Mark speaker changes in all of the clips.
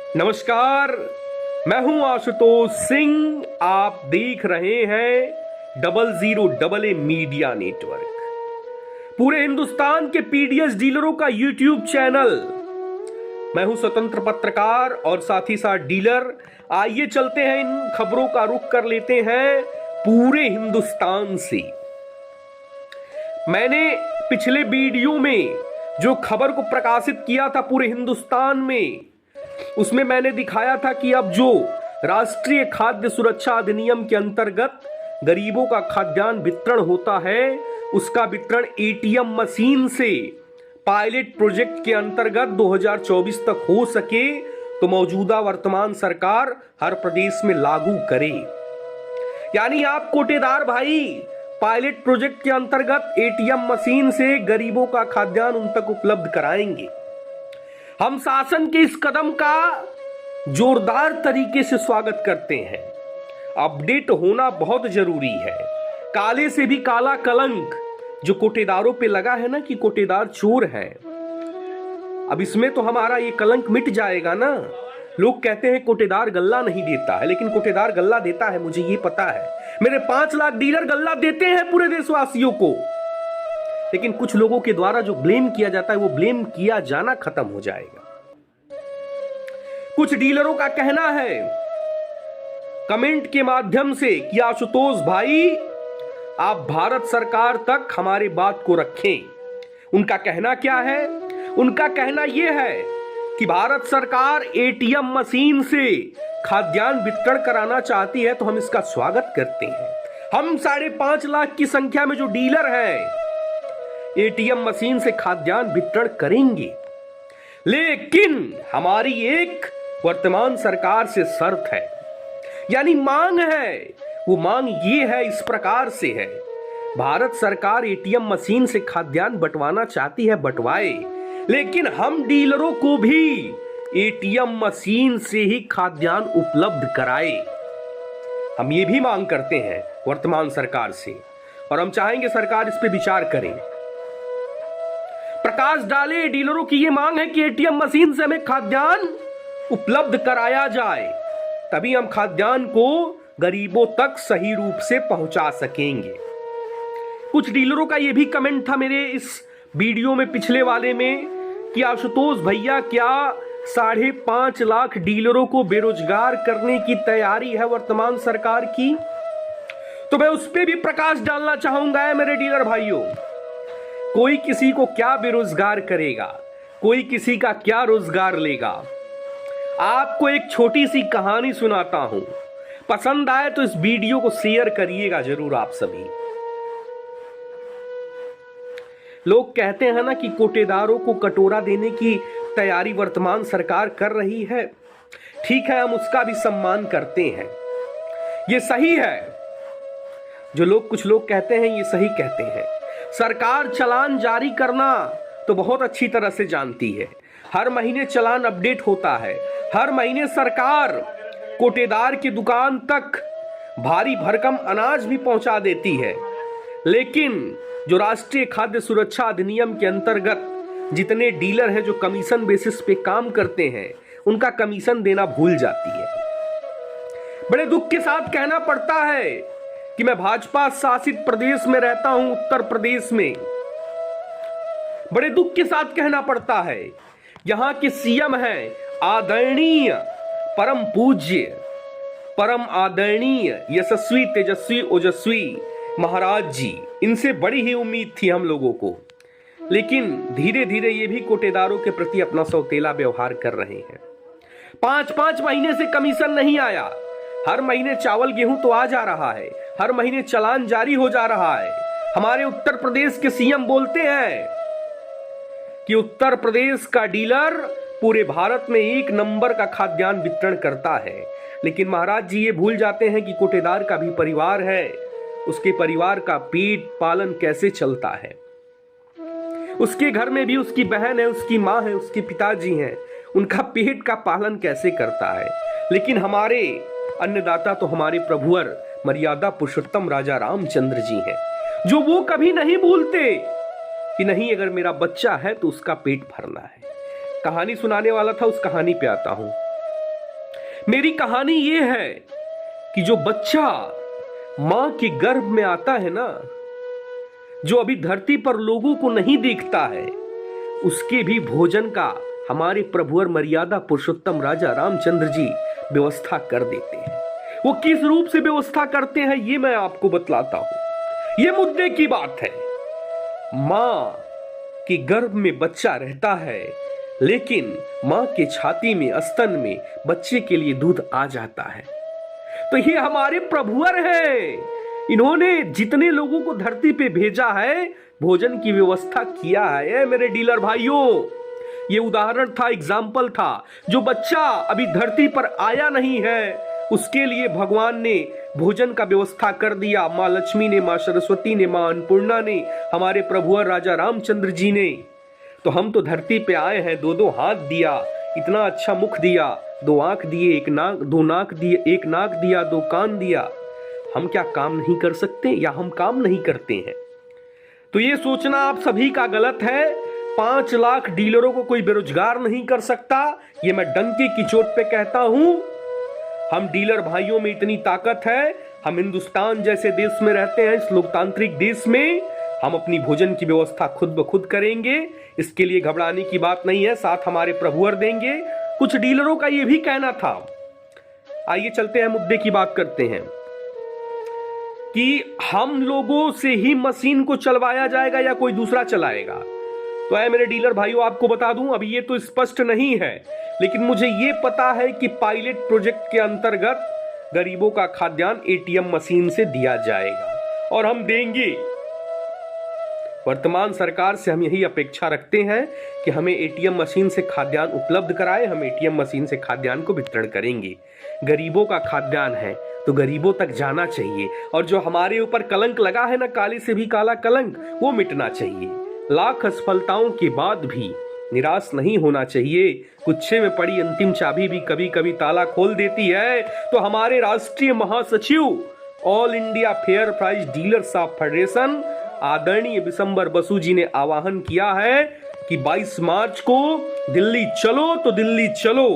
Speaker 1: नमस्कार, मैं हूं आशुतोष सिंह। आप देख रहे हैं 00AA मीडिया नेटवर्क, पूरे हिंदुस्तान के पीडीएस डीलरों का यूट्यूब चैनल। मैं हूं स्वतंत्र पत्रकार और साथ ही साथ डीलर। आइए चलते हैं, इन खबरों का रुख कर लेते हैं पूरे हिंदुस्तान से। मैंने पिछले वीडियो में जो खबर को प्रकाशित किया था पूरे हिंदुस्तान में, उसमें मैंने दिखाया था कि अब जो राष्ट्रीय खाद्य सुरक्षा अधिनियम के अंतर्गत गरीबों का खाद्यान्न वितरण होता है, उसका वितरण एटीएम मशीन से पायलट प्रोजेक्ट के अंतर्गत 2024 तक हो सके तो मौजूदा वर्तमान सरकार हर प्रदेश में लागू करे। यानी आप कोटेदार भाई पायलट प्रोजेक्ट के अंतर्गत एटीएम मशीन से गरीबों का खाद्यान्न उन तक उपलब्ध कराएंगे। हम शासन के इस कदम का जोरदार तरीके से स्वागत करते हैं। अपडेट होना बहुत जरूरी है। काले से भी काला कलंक जो कोटेदारों पे लगा है ना कि कोटेदार चोर हैं, अब इसमें तो हमारा ये कलंक मिट जाएगा ना। लोग कहते हैं कोटेदार गल्ला नहीं देता है, लेकिन कोटेदार गल्ला देता है, मुझे ये पता है। मेरे 5 लाख डीलर गल्ला देते हैं पूरे देशवासियों को। लेकिन कुछ लोगों के द्वारा जो ब्लेम किया जाता है वो ब्लेम किया जाना खत्म हो जाएगा। कुछ डीलरों का कहना है कमेंट के माध्यम से कि आशुतोष भाई आप भारत सरकार तक हमारी बात को रखें। उनका कहना क्या है? उनका कहना यह है कि भारत सरकार एटीएम मशीन से खाद्यान्न वितरण कराना चाहती है तो हम इसका स्वागत करते हैं। हम 5.5 लाख की संख्या में जो डीलर हैं एटीएम मशीन से खाद्यान्न वितरण करेंगे, लेकिन हमारी एक वर्तमान सरकार से शर्त है, यानी मांग है। वो मांग ये है, इस प्रकार से है, भारत सरकार एटीएम मशीन से खाद्यान्न बंटवाना चाहती है, बंटवाए, लेकिन हम डीलरों को भी एटीएम मशीन से ही खाद्यान्न उपलब्ध कराए। हम ये भी मांग करते हैं वर्तमान सरकार से, और हम चाहेंगे सरकार इस पे विचार करे, प्रकाश डाले। डीलरों की ये मांग है कि एटीएम मशीन से हमें खाद्यान्न उपलब्ध कराया जाए, तभी हम खाद्यान्न को गरीबों तक सही रूप से पहुंचा सकेंगे। कुछ डीलरों का यह भी कमेंट था मेरे इस वीडियो में, पिछले वाले में, कि आशुतोष भैया क्या 5.5 लाख डीलरों को बेरोजगार करने की तैयारी है वर्तमान सरकार की? तो मैं उस पर भी प्रकाश डालना चाहूंगा मेरे डीलर भाइयों। कोई किसी को क्या बेरोजगार करेगा, कोई किसी का क्या रोजगार लेगा। आपको एक छोटी सी कहानी सुनाता हूं, पसंद आए तो इस वीडियो को शेयर करिएगा जरूर आप सभी। लोग कहते हैं ना कि कोटेदारों को कटोरा देने की तैयारी वर्तमान सरकार कर रही है। ठीक है, हम उसका भी सम्मान करते हैं, ये सही है। जो कुछ लोग कहते हैं ये सही कहते हैं। सरकार चालान जारी करना तो बहुत अच्छी तरह से जानती है। हर महीने चालान अपडेट होता है, हर महीने सरकार कोटेदार की दुकान तक भारी भरकम अनाज भी पहुंचा देती है। लेकिन जो राष्ट्रीय खाद्य सुरक्षा अधिनियम के अंतर्गत जितने डीलर हैं जो कमीशन बेसिस पे काम करते हैं, उनका कमीशन देना भूल जाती है। बड़े दुख के साथ कहना पड़ता है कि मैं भाजपा शासित प्रदेश में रहता हूं, उत्तर प्रदेश में। बड़े दुख के साथ कहना पड़ता है, यहां के सीएम हैं आदरणीय परम पूज्य परम आदरणीय यशस्वी तेजस्वी ओजस्वी महाराज जी। इनसे बड़ी ही उम्मीद थी हम लोगों को, लेकिन धीरे धीरे ये भी कोटेदारों के प्रति अपना सौतेला व्यवहार कर रहे हैं। 5-5 महीने से कमीशन नहीं आया। हर महीने चावल गेहूं तो आ जा रहा है, हर महीने चालान जारी हो जा रहा है। हमारे उत्तर प्रदेश के सीएम बोलते हैं कि उत्तर प्रदेश का डीलर पूरे भारत में 1 नंबर का खाद्यान्न वितरण करता है, लेकिन महाराज जी ये भूल जाते हैं कि कोटेदार का भी परिवार है, उसके परिवार का पेट पालन कैसे चलता है। उसके घर में भी उसकी बहन है, उसकी माँ है, उसके पिताजी हैं, उनका पेट का पालन कैसे करता है। लेकिन हमारे अन्नदाता तो हमारे प्रभुवर मर्यादा पुरुषोत्तम राजा रामचंद्र जी हैं, जो वो कभी नहीं भूलते कि नहीं, अगर मेरा बच्चा है तो उसका पेट भरना है। कहानी सुनाने वाला था, उस कहानी पे आता हूं। मेरी कहानी ये है कि जो बच्चा मां के गर्भ में आता है ना, जो अभी धरती पर लोगों को नहीं देखता है, उसके भी भोजन का हमारे प्रभु और मर्यादा पुरुषोत्तम राजा रामचंद्र जी व्यवस्था कर देते हैं। वो किस रूप से व्यवस्था करते हैं ये मैं आपको बतलाता हूं। ये मुद्दे की बात है। मां के गर्भ में बच्चा रहता है, लेकिन मां के छाती में, स्तन में बच्चे के लिए दूध आ जाता है। तो ये हमारे प्रभुवर हैं। इन्होंने जितने लोगों को धरती पे भेजा है, भोजन की व्यवस्था किया है। मेरे डीलर भाइयों, ये उदाहरण था, एग्जाम्पल था। जो बच्चा अभी धरती पर आया नहीं है, उसके लिए भगवान ने भोजन का व्यवस्था कर दिया। माँ लक्ष्मी ने, माँ सरस्वती ने, माँ अन्नपूर्णा ने, हमारे प्रभुवर राजा रामचंद्र जी ने। तो हम तो धरती पे आए हैं, दो हाथ दिया, इतना अच्छा मुख दिया, 2 आंख दिए, 1 नाक, 2 नाक दिए, 1 नाक दिया, 2 कान दिया। हम क्या काम नहीं कर सकते, या हम काम नहीं करते हैं? तो ये सोचना आप सभी का गलत है। 5 लाख डीलरों को कोई बेरोजगार नहीं कर सकता, ये मैं डंके की चोट पे कहता हूं। हम डीलर भाइयों में इतनी ताकत है। हम हिंदुस्तान जैसे देश में रहते हैं, इस लोकतांत्रिक देश में हम अपनी भोजन की व्यवस्था खुद ब खुद करेंगे। इसके लिए घबराने की बात नहीं है, साथ हमारे प्रभुवर देंगे। कुछ डीलरों का यह भी कहना था। आइए चलते हैं, मुद्दे की बात करते हैं कि हम लोगों से ही मशीन को चलवाया जाएगा या कोई दूसरा चलाएगा। तो है मेरे डीलर भाइयों, आपको बता दूं, अभी ये तो स्पष्ट नहीं है, लेकिन मुझे ये पता है कि पायलट प्रोजेक्ट के अंतर्गत गरीबों का खाद्यान्न एटीएम मशीन से दिया जाएगा और हम देंगे। वर्तमान सरकार से हम यही अपेक्षा रखते हैं कि हमें एटीएम मशीन से खाद्यान्न उपलब्ध कराए। हम एटीएम मशीन से खाद्यान्न को वितरण करेंगे। गरीबों का खाद्यान्न है तो गरीबों तक जाना चाहिए, और जो हमारे ऊपर कलंक लगा है ना, काले से भी काला कलंक, वो मिटना चाहिए। लाख असफलताओं के बाद भी निराश नहीं होना चाहिए। गुच्छे में पड़ी अंतिम चाबी भी कभी कभी ताला खोल देती है। तो हमारे राष्ट्रीय महासचिव, all India fair price dealers of federation आदरणीय विशंबर बसु जी ने आह्वान किया है कि 22 मार्च को दिल्ली चलो तो दिल्ली चलो।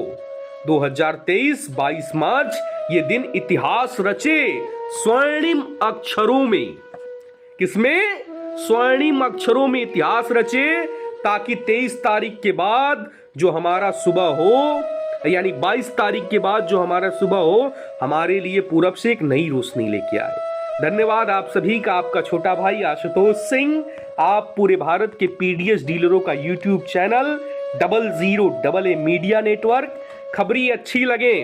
Speaker 1: 2023 22 मार्च ये दिन इतिहास रचे स्वर्णिम अक्षरों में। किसमें? स्वर्णिम अक्षरों में इतिहास रचे, ताकि 23 तारीख के बाद जो हमारा सुबह हो, यानी 22 तारीख के बाद जो हमारा सुबह हो, हमारे लिए पूरब से एक नई रोशनी लेके आए। धन्यवाद आप सभी का। आपका छोटा भाई आशुतोष सिंह। आप पूरे भारत के पीडीएस डीलरों का YouTube channel 00AA media network. खबरी अच्छी लगे,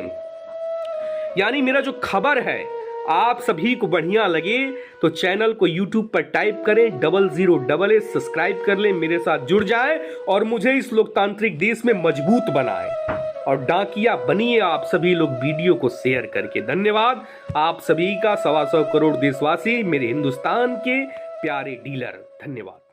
Speaker 1: यानी मेरा जो खबर है आप सभी को बढ़िया लगे, तो चैनल को यूट्यूब पर टाइप करें 00AA, सब्सक्राइब कर लें, मेरे साथ जुड़ जाए और मुझे इस लोकतांत्रिक देश में मजबूत बनाए। और डाकिया बनिए आप सभी लोग वीडियो को शेयर करके। धन्यवाद आप सभी का। 125 करोड़ देशवासी, मेरे हिंदुस्तान के प्यारे डीलर, धन्यवाद।